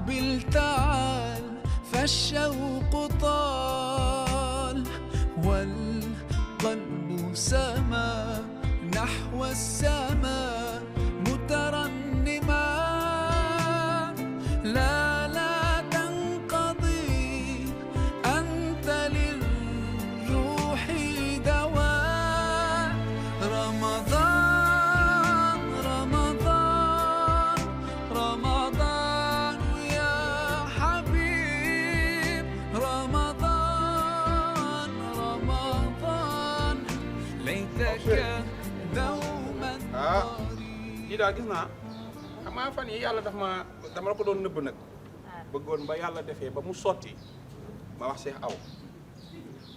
بالتعال فالشوق طال والقلب سما نحو السماء مترنما لا لا تنقضي أنت للروح دواء رمضان رمضان رمضان يا حبيب رمضان رمضان ليتك دوما kii daal gis naa xam nga fan yi yàlla dama la ko doon nëbb nag bëggoon ba yàlla defee ba mu sotti ma wax Cheikh Aw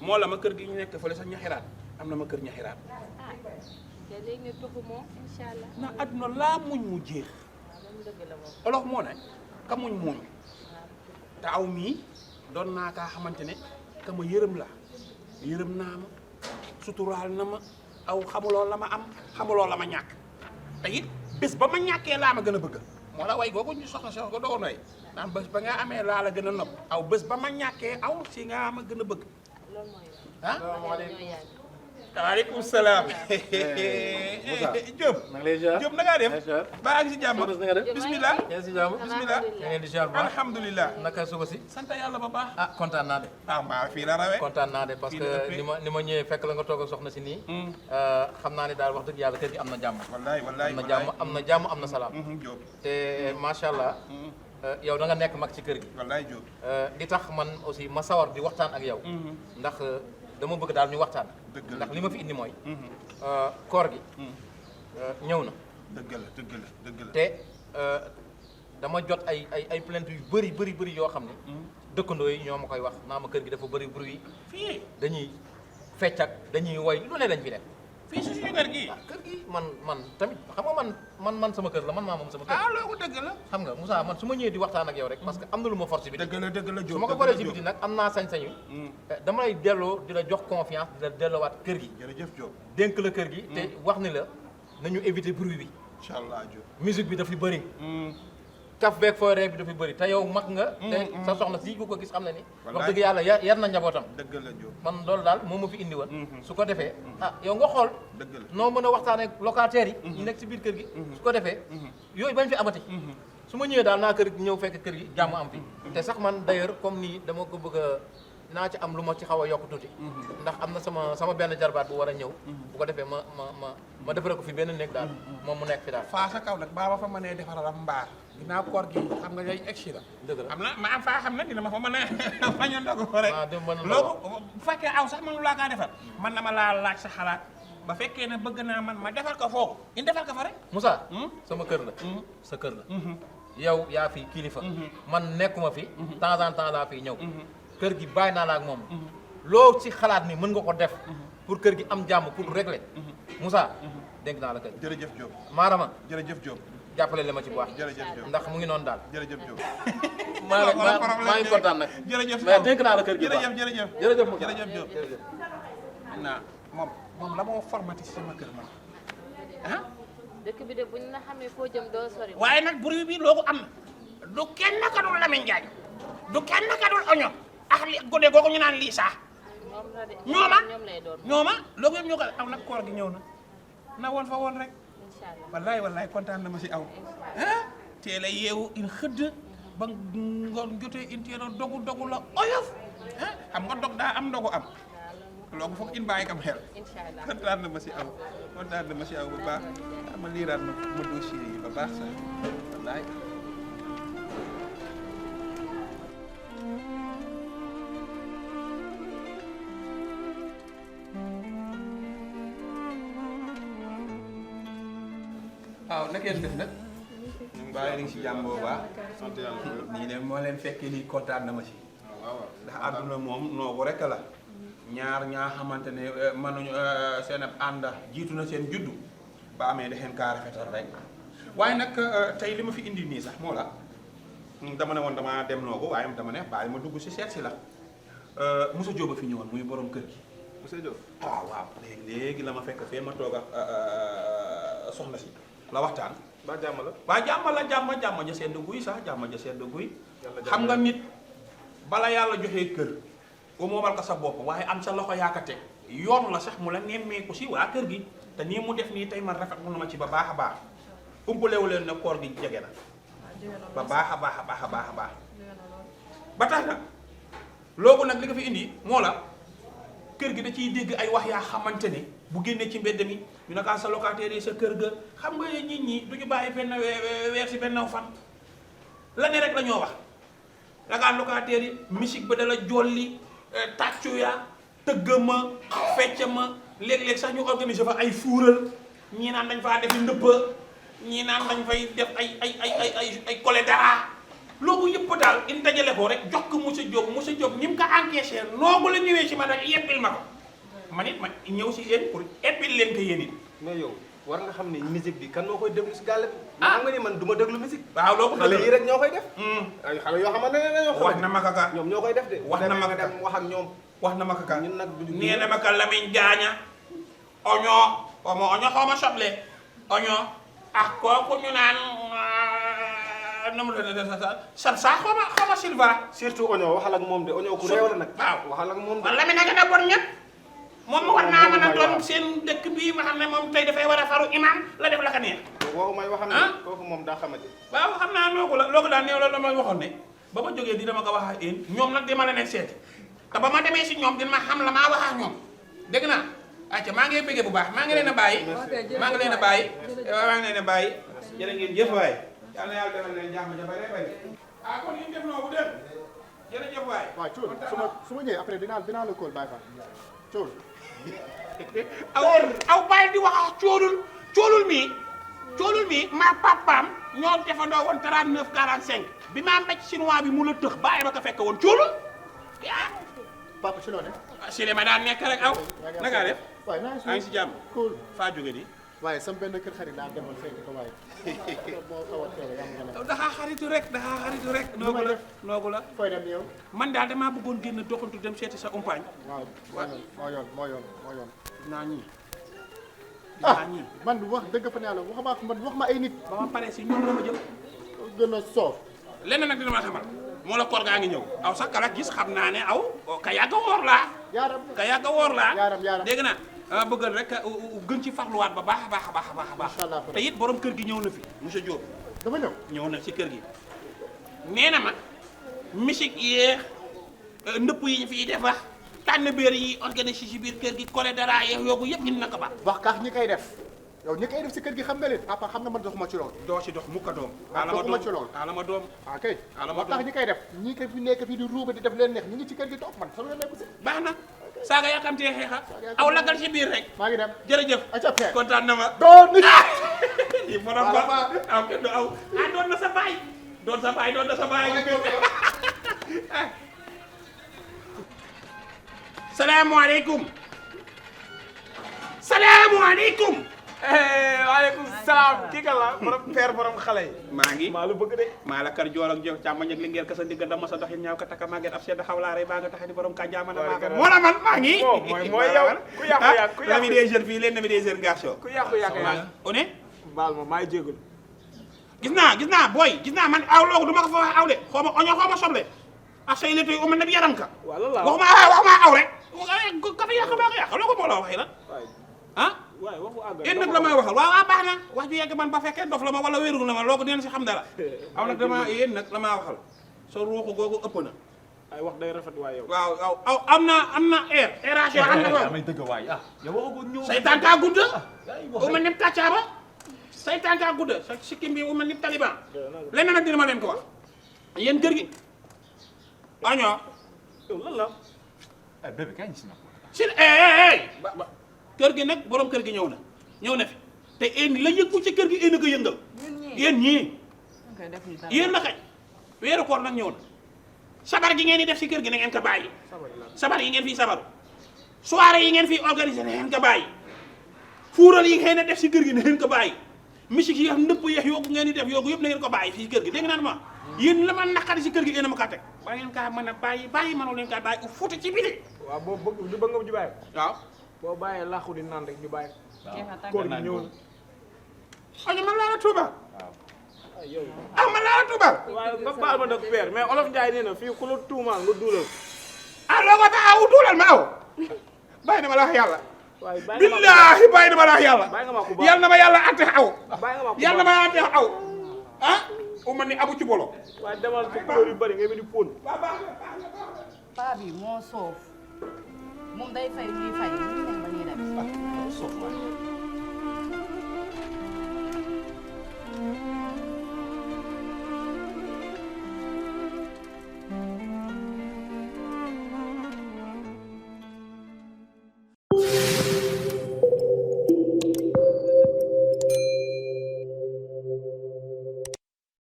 moo la ma kër gi ñu nekk fële sax ñaxiraat am na ma kër ñaxiraat te léegi nga tuxu moom incha allah. na àdduna laa muñ mu jeex loolu dëgg la moom. olof moo ne ka muñ muñ te aw mii doon naa kaa xamante ne ka ma yërëm la yërëm naa ma suturaal na ma aw xamuloo la ma am xamuloo la ma ñàkk te it bés ba ma ñàkkee laa ma gën a bëgg moo la way googu ñu soxna sox ko doon way naan bés ba nga amee laa la gën a nopp aw bés ba ma ñàkkee aw si nga ma gën a bëgg loolu mooy ah salaamaaleykum. waaleykum salaam. Moussa Diop. maa ngi lay ziar Diop na ngaa def. maa ba ngi si jàmm. bismillah. yaa ngi si jàmm bismillah. yaa ngeen di ziar bu baax alhamdulilah. naka suba si sant yàlla ba baax. ah kontaan naa de ah mbaa fii la rawee. kontaan naa de parce que ni ma ñëwee fekk la nga toog ak soxna si nii xam naa ne daal wax dëgg yàlla kër gi am na jàmm wallaay wallaay am na jàmm am na jàmm am na salaam Diop. te macha allah yow da nga nekk mag ci kër gi wallaay Diop. li tax man aussi ma sawar di waxtaan ak yow ndax dama bëgg daal ñu waxtaan dëgg la ndax li ma fi indi mooy koor gi ñëw na dëgg la dëgg la dëgg la. te dama jot ay plainte yu bëri yoo xam ne dëkkandoo yi ñoo ma koy wax naa ma kër gi dafa bëri bruit fii dañuy fecc ak dañuy woy lu ne lañ fi def fii si suñu kër gii. ah kër gi man tamit xam nga man sama kër la man maa moom sama kër ah loolu dëgg la. xam nga Moussa man su ma ñëwee di waxtaan ak yow rek parce que am na lu ma force bi dëgg la dëgg la Diop su ma ko bëree ci biti nag am naa sañ-sañu dama lay delloo di la jox confiance di la delloowaat kër gi jërëjëf Diop. dénk la kër gi te wax ni la nañu éviter bruit bi incha allah Diop. musique bi dafay bëri kaf beeg forêt bi dafay bëri te yow mag nga te sa soxna si ku ko gis xam ne ni wax dëgg yàlla yar na njabootam dëgg la Diop. man loolu daal moom ma fi indi woon su ko defee ah yow nga xool dëgg la noo mën a waxtaanee ak locataires yi ñu nekk si biir kër gi su ko defee yooyu bañ fi amati su ma ñëwee daal naa kër ñëw fekk kër gi jàmm am fi te sax man d'ailleurs comme nii dama ko bëgg a naa ci am lu ma ci xaw a yokk tuuti ndax am na sama benn jarbaat bu war a ñëw bu ko defee ma defaree ko fi benn néeg daal moom mu nekk fi daal faa sa kaw nag baa ma fa mënee defaral am mbaar ginnaaw koor gi xam nga day egsi la dëgg la am na ma am faa xam ne dina ma fa mën a bañ a ndogu ko rek ah dem ba loolu bu fekkee aw sax mënu laa kaa defar man na ma laa laaj sa xalaat ba fekkee ne bëgg naa man ma defar ko foofu in defar ko fa rek Moussa sama kër la sa kër la yow yaa fi kilifa man nekkuma fi temps en temps laa fi ñëw kër gi bàyyi naa la ak moom loo ci xalaat ni mën nga ko def pour kër gi am jàmm pour régler Moussa dénk naa la kër gi jërëjëf Diop Maarama jërëjëf Diop jàppale la ma ci bu baax jërëjëf Diop ndax mu ngi noonu daal jërëjëf Diop maa ngi kontaan nag jërëjëf mais dénk naa la kër gi jërëjëf jërëjëf jërëjëf Moussa jërëjëf Diop maintenant moom la moo formaté sama kër man ah dëkk bi de buñ la xamee foo jëm doo sori. waaye nag bruit bi loogu am na du kenn ka dul Lamine Diagne du kenn ka dul oño ak li gone googu ñu naan lii sax ñoom la de ñooma ñoom lay doon. ñooma loogu yëpp ñoo ko aw nag koor gi ñëw na woon fa woon rek incha allah wallaay wallaay kontaan na ma si aw ah teel a yeewu in xëdd ba ngoon jotee in teel a dogu la oyof ah xam nga dog daa am ndogu am loogu foog in bàyyi kam xel incha allah. kontaan na ma si aw kontaan na ma si aw bu baax ma liiraat ma dossier yi ba baax sax wallaay waaw na ngeen def nag ñu bàyyi nañ si jàmm bu baax sant yàlla nii ne moo leen fekkee lii kontaan na ma si ndax àdduna moom noobu rek la ñaar ñaa xamante ne mënuñu seen ab ànda jiitu na seen juddu ba amee da xeen kaa rafetal rek waaye nag tey li ma fi indi nii sax moo la dama ne woon dama dem noogu waaye dama ne bàyyi ma dugg si seet si la Moussa Diop a fi ñëwoon muy borom kër gi Moussa Diop waaw léegi la ma fekk fee ma toog ak soxna si la waxtaan ba jàmm la. waa jàmm ja sedd guy sax jàmm ja sedd guy. xam nga nit bala yàlla joxee kër ba moomal ko sa bopp waaye am sa loxo yaakate yoon la sax mu la nemmeeku si waa kër gi te nii mu def nii tey man rafet mu na ma ci ba baax a baax umpalewu leen ne koor gi jege na ba baax a baax a baax a baax a baax ba tax na loolu nag li nga fi indi moo la kër gi da ciy dégg ay wax yaa xamante ne bu génnee ci mbedd mi ñu ne kaa sa locataire yi sa kër ga xam nga nit ñi du ñu bàyyi benn weer si benn fan la ne rek la ñoo wax da ngaa locataire yi musique ba dala jolli tàccu ya tëgg ma fecc ma léeg-léeg sax ñu organiser fa ay fuural ñii naan dañ faa defi ndëppa ñii naan dañ fay def ay collet dara loolu yëpp daal in dajale ko rek jox ko monsieur Diop ni mu ko encaissé noogu la ñëwee ci man rek yeppil ma ko man it ma ñëw si yéen pour eppil leen ko yéen it. mais yow war nga xam ne musique bi kan moo koy déglu si gàll bi. xam nga ni man du ma déglu musique. waaw loo ko xale yi rek ñoo koy def. ay xale yoo xamante ne dañoo wax na ma kaka ñoom ñoo koy def de. wax na ma kaka dem wax ak ñoom. wax na ma kaka ñun nag nee na ma ka Lamine Diagne oño xaw ma soble oño ak kooku ñu naan nam sa xaw ma Silva. surtout oño waxal ak moom de oño ku réew la nag. waaw waxal ak moom de. man Lamine nag na bon ñëpp moom war naa mën a doon seen dëkk bii ma xam ne moom tey dafay war a faru imam la def la ka neex. waaw may waxam ne kooku moom daa xamante. waaw xam naa loogu daal néew la la ma waxoon ne ba ma jógee dina ma ko wax ak yéen ñoom nag dima la nekk seeti te ba ma demee si ñoom dina ma xam la maa wax ak ñoom dégg naa acca maa ngi bëggee bu baax maa ngi leen a bàyyi maa ngi leen a bàyyi jërë ngeen jëf waay yal na yàlla defal leen jàmm ja bare bare kon li ñu def noo bu dem jërëjëf waay waaw Thiol su ma ñëwee après dinaa la kóol bàyyi fa Thiol aw bàyyi di wax coolul mii maa papaam ñoo defandoo woon 39 45 bi maa mbéj chinois bi mu la tëx bàyyi ma ko fekk woon coolul papa si loo ne si ma daan nekk rek aw naka def waaye naa maa ngi si jàmm cool faa jóge di waaye sam benn kër xarit laa demoon fekk ko waaye boo xaw a teel yaa ngi gën daxaa xaritu rek noogu la fooy dem yow man daal damaa bëggoon génn doxantu dem seeti sa umpaañ waaw moo yoon naa ñii man wax dëgg fa ne yàlla wax ma ay nit ba ma pare si ñoom la ma jëm gën a soof lenn nag dina ma xamal moo la koor gaa ngi ñëw aw sax kala gis xam naa ne aw ka yàgg a woor laa yaaram dégg naa dama bëgg rek gën ci farluwaat ba baax a baax te it borom kër gi ñëw na fi monsieur Diop dafa ñëw na ci kër gi nee na ma musique yeex ndëpp yi ñu fiy defa tànn béer yi organisé ci biir kër gi kole dara yeex yoogu yëpp indi na ko ba wax kaax ñi koy def yow ñi koy def si kër gi xam nga leen papa xam na man doxuma ci lool doo ci dox mukka doom doxuma ci lool alama doom ok wax kaax ñi koy def ñi ko fi nekk fi di ruuba di def leen neex ñi ngi ci kër gi toog man sama yoon nekku si baax na saaga yàkkamtee xeexa aw laggal ci biir rek maa ngi dem jërëjëf kontaan na ma doo nit yi borom ba aw kenn du aw doon na sa baay doon sa baay salaamaaleykum waaleykum salaam kii kan la borom xale yi. maa la bëgg de. maa la kar joor ak jox càmmoñ ak li ngeen ka sa digga dama sa doxin ñaaw ka taka maa ngeen ab sedd xawlaare baa nga tax di borom ka jaamana maa ko moo la man maa ngi mooy yow ku yàqu l'ami des jeunes fii leen ami des jeunes garçons ku yàqu on est baal ma maay jégalu. gis naa booy gis naa man aw loogu du ma ko fa wax aw de xaw ma oño xaw ma soble ak say létt yu uma na bi yaram ka waxuma aw rek ka fa yàq baa ko yàq loo ko moo la waxee la waaye waxu àggal yéen nag la may waxal waaw baax na wax ju yegg man ba fekkee dof la ma wala wéerul na ma loo ko deen si xam dara aw nag dama yéen nag la maa waxal sa ruuxu googu ëpp na ay wax day rafet waaye yow. waaw aw am na aération am na loolu damay dëgg waay yow waxagul ñëw say tànkaa gudda uma nit kàccaaba say tànkaa gudda sa sikkim bi uma nit taliban lenn nag dina ma leen ko wax yéen kër gi añoo yow lan la bébé kañ si na si kër gi nag borom kër gi ñëw na fi te een la yëngu ci kër gi een a ko yëngal yéen ñii yéen la kañ weeru koor nag ñëw na sabar gi ngeen di def si kër gi na ngeen ko bàyyi sabar yi ngeen fiy sabaru soirée yi ngeen fiy organisé na ngeen ko bàyyi fuural yi ngeen di def si kër gi na ngeen ko bàyyi musique yi ndëpp yeex yoogu ngeen di def yoogu yëpp na ngeen ko bàyyi fii kër gi dégg naan ma yéen la ma naqari si kër gi yéen a ma kaa teg ba ngeen kaa mën a bàyyi mënoo leen kaa bàyyi u fuuti ci biti waaw boo bëgg du bëgg nga ju bàyyi waaw boo bàyyee laaxu di naan rek ñu bàyyi koor gi ñëw na año man laa la tuuba yow ah man laa la tuumal. waaye nga baal ma nag père mais olof Ndiaye nee na fii ku la tuumaal nga duulal. ah loo ko tax aw duulal ma aw. bàyyi na ma la wax yàlla. waaye bàyyi billaahi bàyyi na ma la wax yàlla. nga ma ku baax yàlla na ma yàlla atte aw. bàyyi nga ma ku yàlla na baax ma atte aw. ah uma ni abu ci bolo. waaye demal ci couleur yu bëri nga mel ni pon. paa bi moo soof moom day fay ñuy fay ñu ne ba ñuy dem.